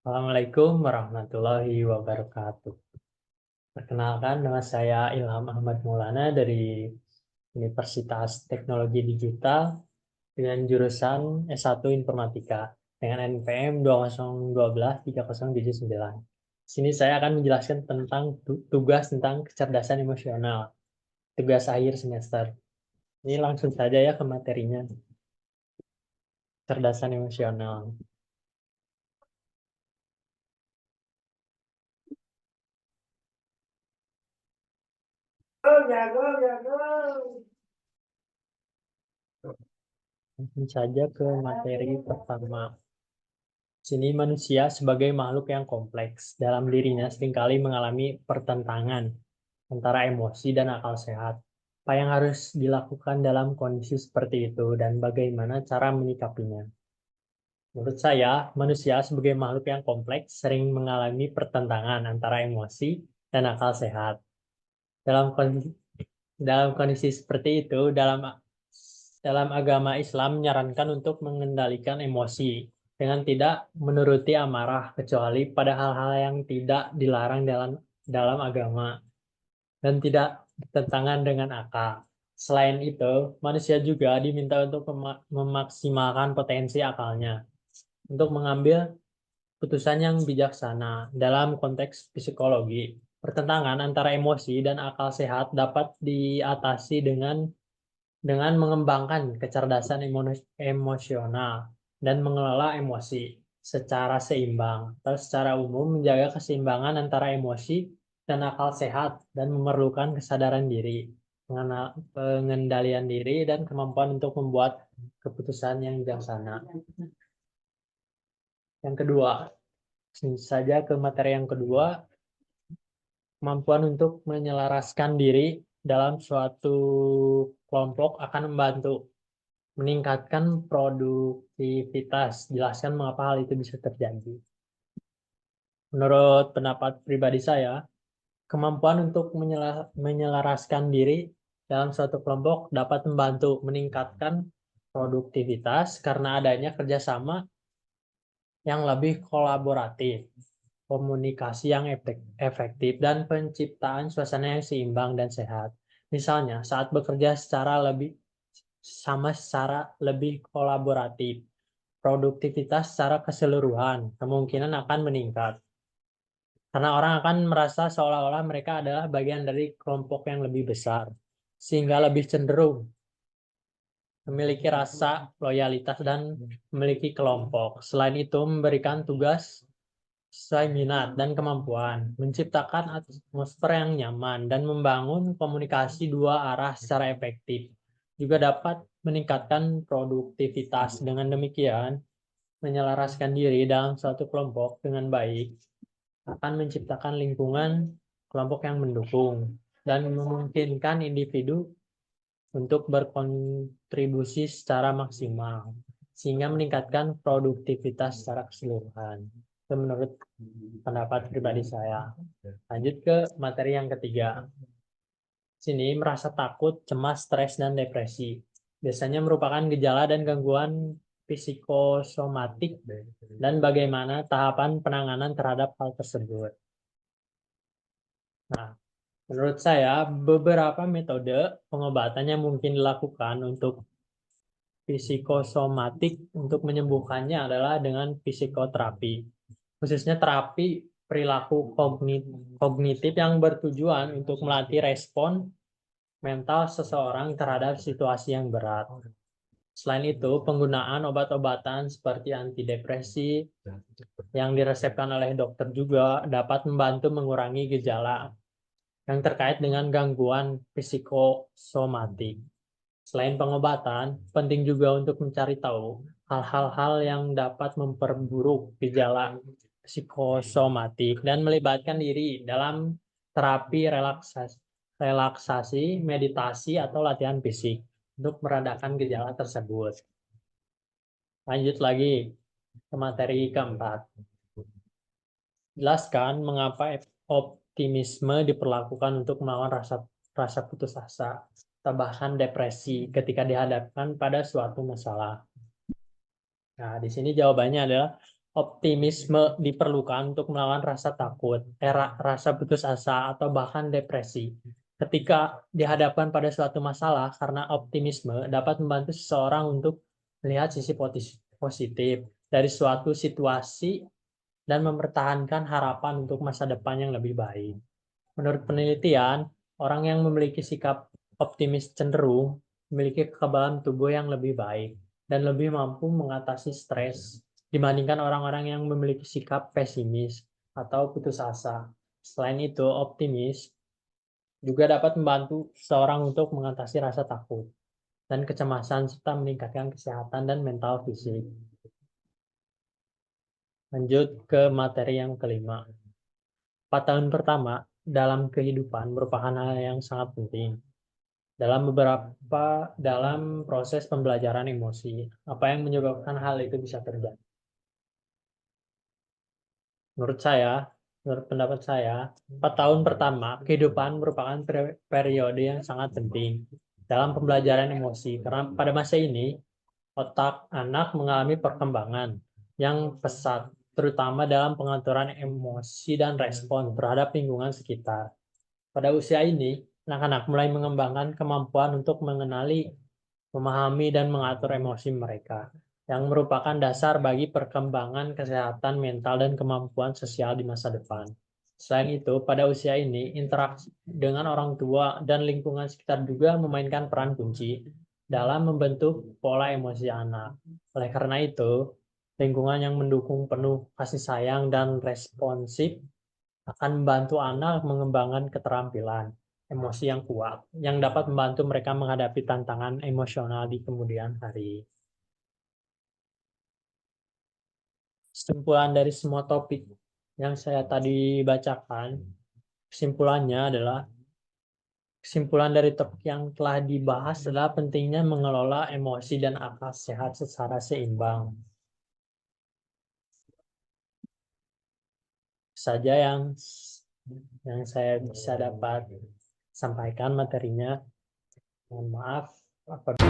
Assalamualaikum warahmatullahi wabarakatuh. Perkenalkan, nama saya Ilham Ahmad Maulana dari Universitas Teknologi Digital dengan jurusan S1 Informatika dengan NPM 2012-3079. Sini saya akan menjelaskan tentang tugas tentang kecerdasan emosional, tugas akhir semester. Ini langsung saja ya ke materinya, kecerdasan emosional. Langsung saja ke materi pertama. Sini manusia sebagai makhluk yang kompleks. Dalam dirinya seringkali mengalami pertentangan antara emosi dan akal sehat. Apa yang harus dilakukan dalam kondisi seperti itu dan bagaimana cara menyikapinya? Menurut saya, manusia sebagai makhluk yang kompleks sering mengalami pertentangan antara emosi dan akal sehat. Dalam kondisi, dalam kondisi seperti itu, dalam agama Islam menyarankan untuk mengendalikan emosi dengan tidak menuruti amarah kecuali pada hal-hal yang tidak dilarang dalam agama dan tidak bertentangan dengan akal. Selain itu, manusia juga diminta untuk memaksimalkan potensi akalnya untuk mengambil putusan yang bijaksana. Dalam konteks psikologi, pertentangan antara emosi dan akal sehat dapat diatasi dengan mengembangkan kecerdasan emosional dan mengelola emosi secara seimbang. Atau secara umum menjaga keseimbangan antara emosi dan akal sehat dan memerlukan kesadaran diri, pengendalian diri dan kemampuan untuk membuat keputusan yang bijaksana. Yang kedua, saja ke materi yang kedua, kemampuan untuk menyelaraskan diri dalam suatu kelompok akan membantu meningkatkan produktivitas. Jelaskan mengapa hal itu bisa terjadi. Menurut pendapat pribadi saya, kemampuan untuk menyelaraskan diri dalam suatu kelompok dapat membantu meningkatkan produktivitas karena adanya kerjasama yang lebih kolaboratif, komunikasi yang efektif, dan penciptaan suasana yang seimbang dan sehat. Misalnya, saat bekerja secara lebih kolaboratif, produktivitas secara keseluruhan kemungkinan akan meningkat. Karena orang akan merasa seolah-olah mereka adalah bagian dari kelompok yang lebih besar, sehingga lebih cenderung memiliki rasa loyalitas dan memiliki kelompok. Selain itu, memberikan tugas sesuai minat dan kemampuan, menciptakan atmosfer yang nyaman, dan membangun komunikasi dua arah secara efektif. Juga dapat meningkatkan produktivitas. Dengan demikian, menyelaraskan diri dalam suatu kelompok dengan baik akan menciptakan lingkungan kelompok yang mendukung dan memungkinkan individu untuk berkontribusi secara maksimal sehingga meningkatkan produktivitas secara keseluruhan. Itu menurut pendapat pribadi saya. Lanjut ke materi yang ketiga. Sini merasa takut, cemas, stres, dan depresi. Biasanya merupakan gejala dan gangguan psikosomatik dan bagaimana tahapan penanganan terhadap hal tersebut. Nah, menurut saya beberapa metode pengobatan yang mungkin dilakukan untuk psikosomatik untuk menyembuhkannya adalah dengan psikoterapi. Khususnya terapi perilaku kognitif yang bertujuan untuk melatih respon mental seseorang terhadap situasi yang berat. Selain itu, penggunaan obat-obatan seperti antidepresi yang diresepkan oleh dokter juga dapat membantu mengurangi gejala yang terkait dengan gangguan psikosomatik. Selain pengobatan, penting juga untuk mencari tahu hal-hal yang dapat memperburuk gejala psikosomatik dan melibatkan diri dalam terapi relaksasi, meditasi, atau latihan fisik untuk meredakan gejala tersebut. Lanjut lagi ke materi keempat. Jelaskan mengapa optimisme diperlakukan untuk melawan rasa putus asa atau bahkan depresi ketika dihadapkan pada suatu masalah. Nah, di sini jawabannya adalah Optimisme diperlukan untuk melawan rasa takut, rasa putus asa, atau bahkan depresi. Ketika dihadapkan pada suatu masalah, karena optimisme dapat membantu seseorang untuk melihat sisi positif dari suatu situasi dan mempertahankan harapan untuk masa depan yang lebih baik. Menurut penelitian, orang yang memiliki sikap optimis cenderung memiliki kekebalan tubuh yang lebih baik dan lebih mampu mengatasi stres dibandingkan orang-orang yang memiliki sikap pesimis atau putus asa. Selain itu, optimis juga dapat membantu seseorang untuk mengatasi rasa takut dan kecemasan serta meningkatkan kesehatan dan mental fisik. Lanjut ke materi yang kelima. 4 tahun pertama dalam kehidupan merupakan hal yang sangat penting dalam proses pembelajaran emosi. Apa yang menyebabkan hal itu bisa terjadi? Menurut pendapat saya, 4 tahun pertama kehidupan merupakan periode yang sangat penting dalam pembelajaran emosi. Karena pada masa ini, otak anak mengalami perkembangan yang pesat, terutama dalam pengaturan emosi dan respon terhadap lingkungan sekitar. Pada usia ini, anak-anak mulai mengembangkan kemampuan untuk mengenali, memahami, dan mengatur emosi mereka, yang merupakan dasar bagi perkembangan kesehatan mental dan kemampuan sosial di masa depan. Selain itu, pada usia ini, interaksi dengan orang tua dan lingkungan sekitar juga memainkan peran kunci dalam membentuk pola emosi anak. Oleh karena itu, lingkungan yang mendukung penuh kasih sayang dan responsif akan membantu anak mengembangkan keterampilan emosi yang kuat, yang dapat membantu mereka menghadapi tantangan emosional di kemudian hari. Kesimpulan dari semua topik yang saya tadi bacakan, kesimpulan dari topik yang telah dibahas adalah pentingnya mengelola emosi dan akal sehat secara seimbang. Saja yang saya bisa dapat sampaikan materinya. Mohon maaf apabila